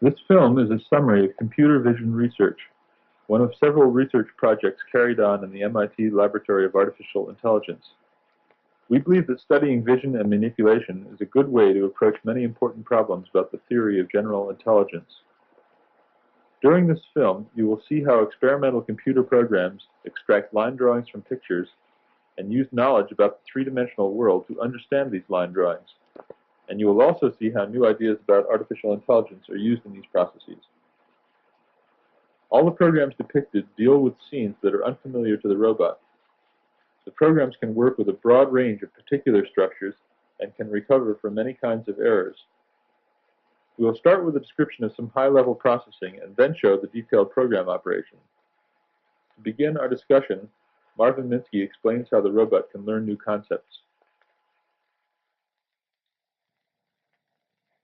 This film is a summary of computer vision research, one of several research projects carried on in the MIT Laboratory of Artificial Intelligence. We believe that studying vision and manipulation is a good way to approach many important problems about the theory of general intelligence. During this film, you will see how experimental computer programs extract line drawings from pictures and use knowledge about the three-dimensional world to understand these line drawings. And you will also see how new ideas about artificial intelligence are used in these processes. All the programs depicted deal with scenes that are unfamiliar to the robot. The programs can work with a broad range of particular structures and can recover from many kinds of errors. We will start with a description of some high-level processing and then show the detailed program operation. To begin our discussion, Marvin Minsky explains how the robot can learn new concepts.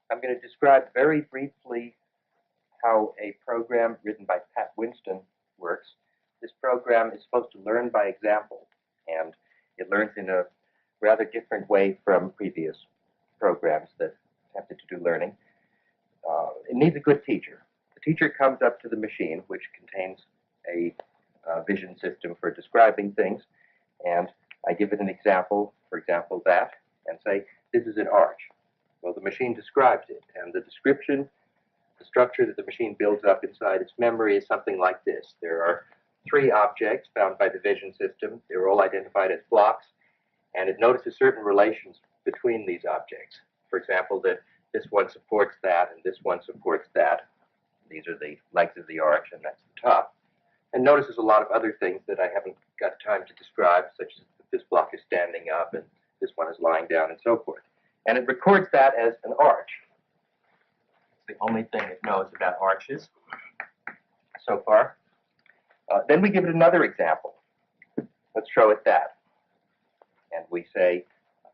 I'm going to describe very briefly how a program written by Pat Winston works. This program is supposed to learn by example, and it learns in a rather different way from previous programs that attempted to do learning. It needs a good teacher. The teacher comes up to the machine, which contains a vision system for describing things, and I give it an example, for example, that, and say, this is an arch. Well, the machine describes it, and the description, the structure that the machine builds up inside its memory is something like this. There are three objects found by the vision system. They're all identified as blocks, and it notices certain relations between these objects. For example, that this one supports that, and this one supports that. These are the legs of the arch, and that's the top. And notices a lot of other things that I haven't got time to describe, such as that this block is standing up, and this one is lying down, and so forth. And it records that as an arch. It's the only thing it knows about arches so far. Then we give it another example. Let's show it that. And we say,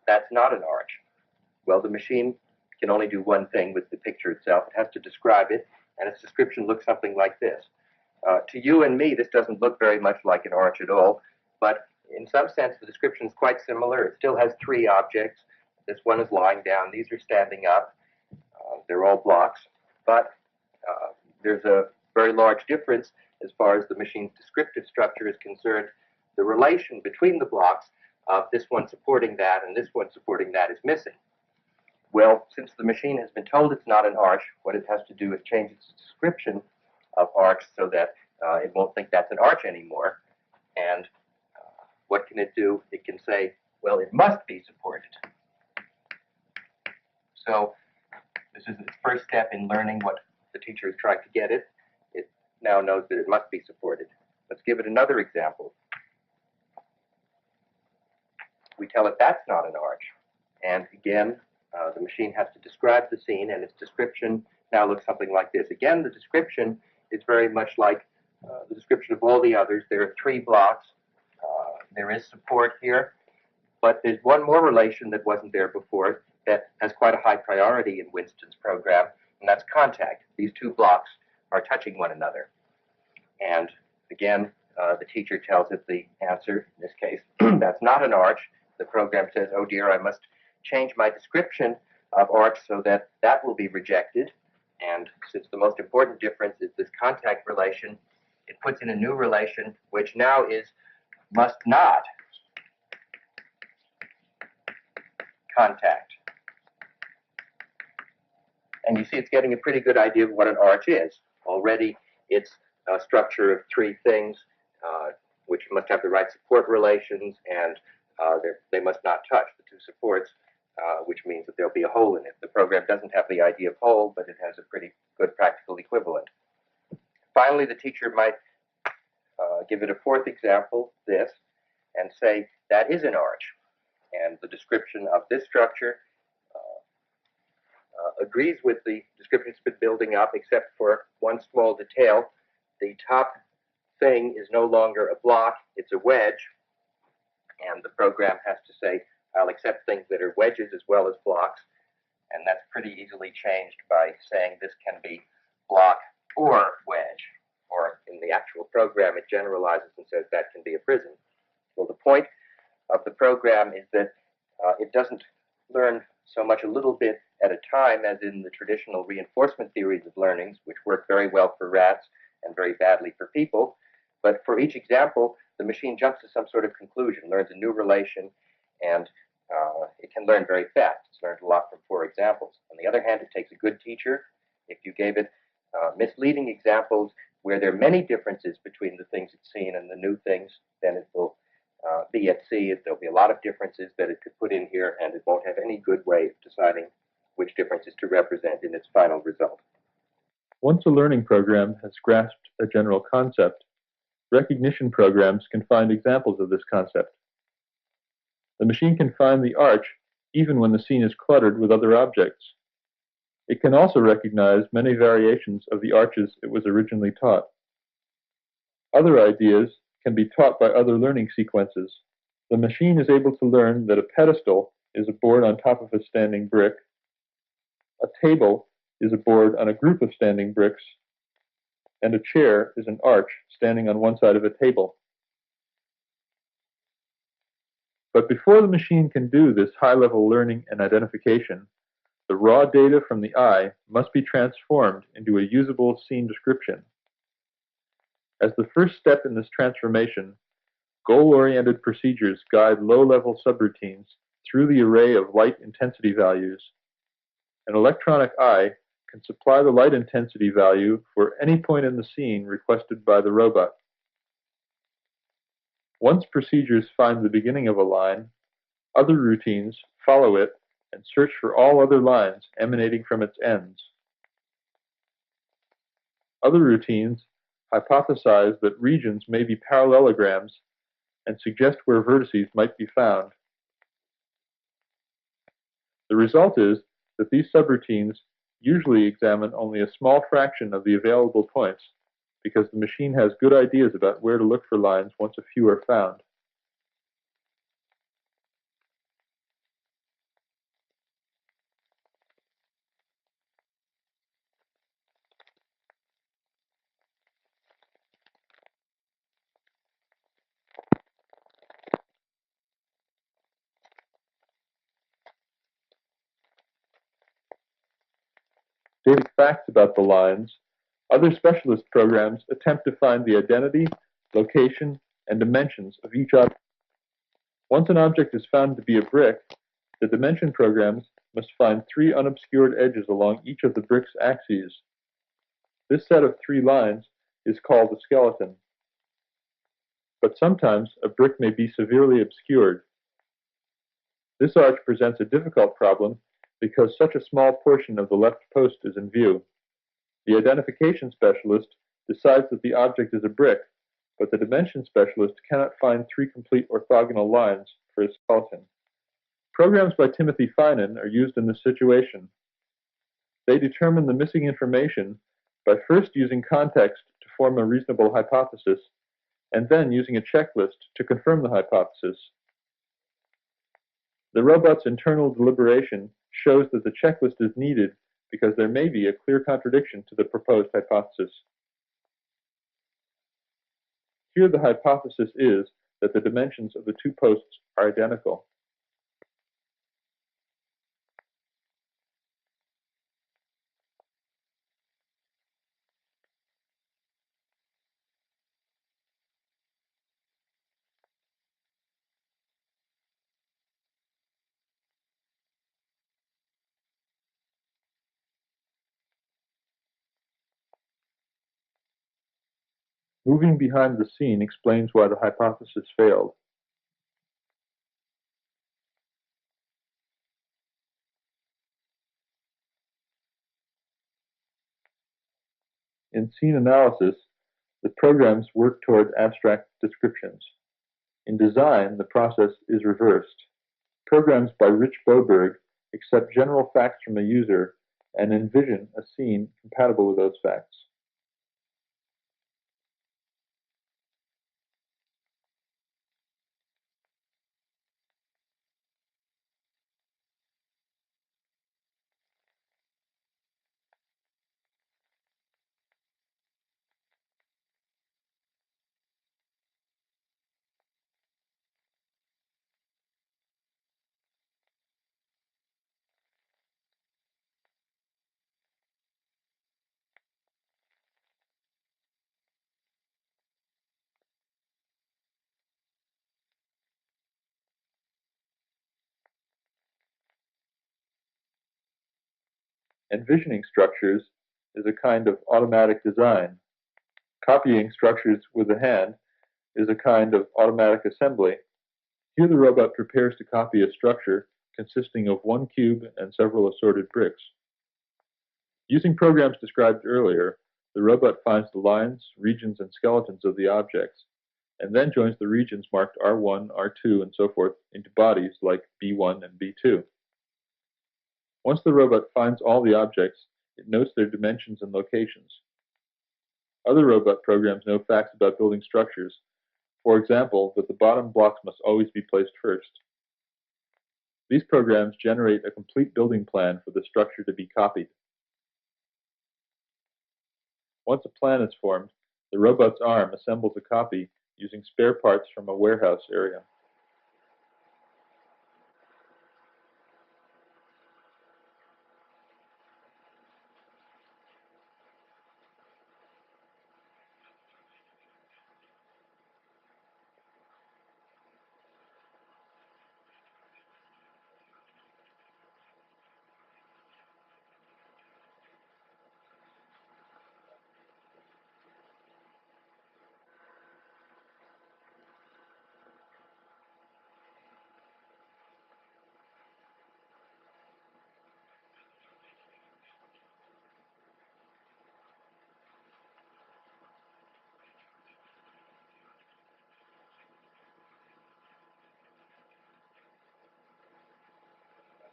that's not an arch. Well, the machine can only do one thing with the picture itself. It has to describe it, and its description looks something like this. To you and me, this doesn't look very much like an arch at all, but in some sense, the description is quite similar. It still has three objects. This one is lying down. These are standing up. They're all blocks, but there's a very large difference as far as the machine's descriptive structure is concerned. The relation between the blocks of this one supporting that and this one supporting that is missing. Well, since the machine has been told it's not an arch, what it has to do is change its description of arch so that it won't think that's an arch anymore. And what can it do? It can say, well, it must be supported. So this is its first step in learning what the teacher is trying to get it. It now knows that it must be supported. Let's give it another example. We tell it that's not an arch. And again, the machine has to describe the scene, and its description now looks something like this. Again, the description is very much like the description of all the others. There are three blocks. There is support here, but there's one more relation that wasn't there before that has quite a high priority in Winston's program, and that's contact. These two blocks are touching one another. And again, the teacher tells it the answer, in this case, that's not an arch. The program says, oh dear, I must change my description of arch so that that will be rejected. And since the most important difference is this contact relation, it puts in a new relation, which now is must not contact. And you see it's getting a pretty good idea of what an arch is. Already it's a structure of three things, which must have the right support relations, and they must not touch the two supports, which means that there'll be a hole in it. The program doesn't have the idea of hole, but it has a pretty good practical equivalent. Finally, the teacher might give it a fourth example, this, and say, that is an arch. And the description of this structure agrees with the description it's been building up, except for one small detail. The top thing is no longer a block, it's a wedge. And the program has to say, I'll accept things that are wedges as well as blocks. And that's pretty easily changed by saying this can be block or wedge. Or in the actual program, it generalizes and says that can be a prism. Well, the point of the program is that it doesn't learn so much a little bit at a time as in the traditional reinforcement theories of learnings, which work very well for rats and very badly for people. But for each example, the machine jumps to some sort of conclusion, learns a new relation, and it can learn very fast. It's learned a lot from 4 examples. On the other hand, it takes a good teacher. If you gave it misleading examples where there are many differences between the things it's seen and the new things, then it will be at sea. There'll be a lot of differences that it could put in here, and it won't have any good way of deciding which differences to represent in its final result. Once a learning program has grasped a general concept, recognition programs can find examples of this concept. The machine can find the arch even when the scene is cluttered with other objects. It can also recognize many variations of the arches it was originally taught. Other ideas can be taught by other learning sequences. The machine is able to learn that a pedestal is a board on top of a standing brick, a table is a board on a group of standing bricks, and a chair is an arch standing on one side of a table. But before the machine can do this high-level learning and identification, the raw data from the eye must be transformed into a usable scene description. As the first step in this transformation, goal-oriented procedures guide low-level subroutines through the array of light intensity values. An electronic eye can supply the light intensity value for any point in the scene requested by the robot. Once procedures find the beginning of a line, other routines follow it and search for all other lines emanating from its ends. Other routines hypothesize that regions may be parallelograms and suggest where vertices might be found. The result is that these subroutines usually examine only a small fraction of the available points because the machine has good ideas about where to look for lines once a few are found. Basic facts about the lines, other specialist programs attempt to find the identity, location, and dimensions of each object. Once an object is found to be a brick, the dimension programs must find 3 unobscured edges along each of the brick's axes. This set of 3 lines is called a skeleton. But sometimes a brick may be severely obscured. This arch presents a difficult problem because such a small portion of the left post is in view. The identification specialist decides that the object is a brick, but the dimension specialist cannot find 3 complete orthogonal lines for a skeleton. Programs by Timothy Finan are used in this situation. They determine the missing information by first using context to form a reasonable hypothesis, and then using a checklist to confirm the hypothesis. The robot's internal deliberation shows that the checklist is needed because there may be a clear contradiction to the proposed hypothesis. Here the hypothesis is that the dimensions of the 2 posts are identical. Moving behind the scene explains why the hypothesis failed. In scene analysis, the programs work toward abstract descriptions. In design, the process is reversed. Programs by Rich Boberg accept general facts from a user and envision a scene compatible with those facts. Envisioning structures is a kind of automatic design. Copying structures with the hand is a kind of automatic assembly. Here the robot prepares to copy a structure consisting of one cube and several assorted bricks. Using programs described earlier, the robot finds the lines, regions, and skeletons of the objects, and then joins the regions marked R1, R2, and so forth into bodies like B1 and B2. Once the robot finds all the objects, it notes their dimensions and locations. Other robot programs know facts about building structures. For example, that the bottom blocks must always be placed first. These programs generate a complete building plan for the structure to be copied. Once a plan is formed, the robot's arm assembles a copy using spare parts from a warehouse area.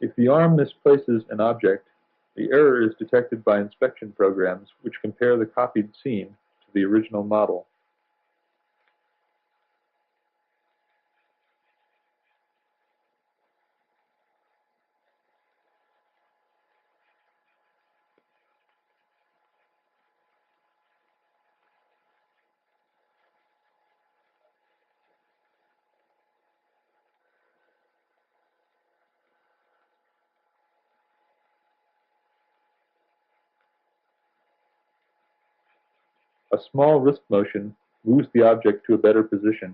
If the arm misplaces an object, the error is detected by inspection programs which compare the copied scene to the original model. A small wrist motion moves the object to a better position.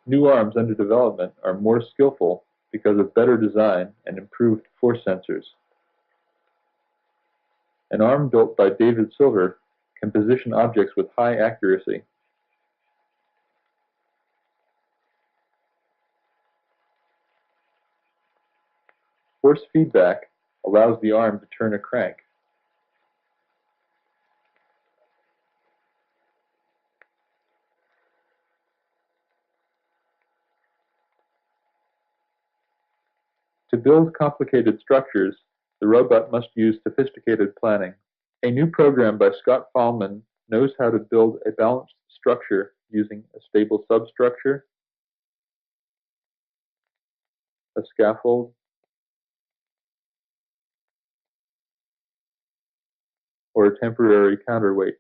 New arms under development are more skillful because of better design and improved force sensors. An arm built by David Silver can position objects with high accuracy. Force feedback allows the arm to turn a crank. To build complicated structures, the robot must use sophisticated planning. A new program by Scott Fahlman knows how to build a balanced structure using a stable substructure, a scaffold, or a temporary counterweight.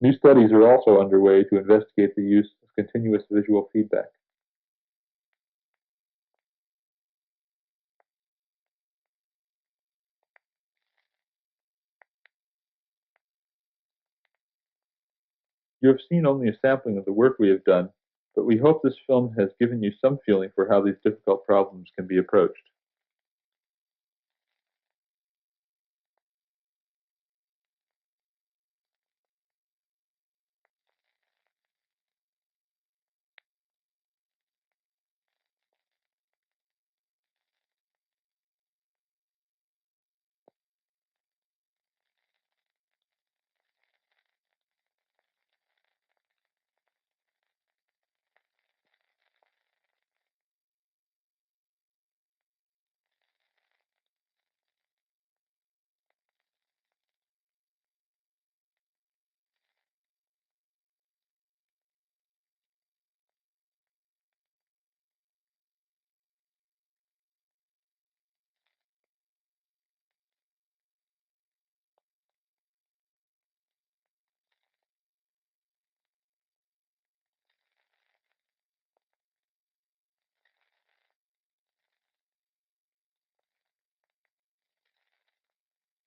New studies are also underway to investigate the use of continuous visual feedback. You have seen only a sampling of the work we have done, but we hope this film has given you some feeling for how these difficult problems can be approached.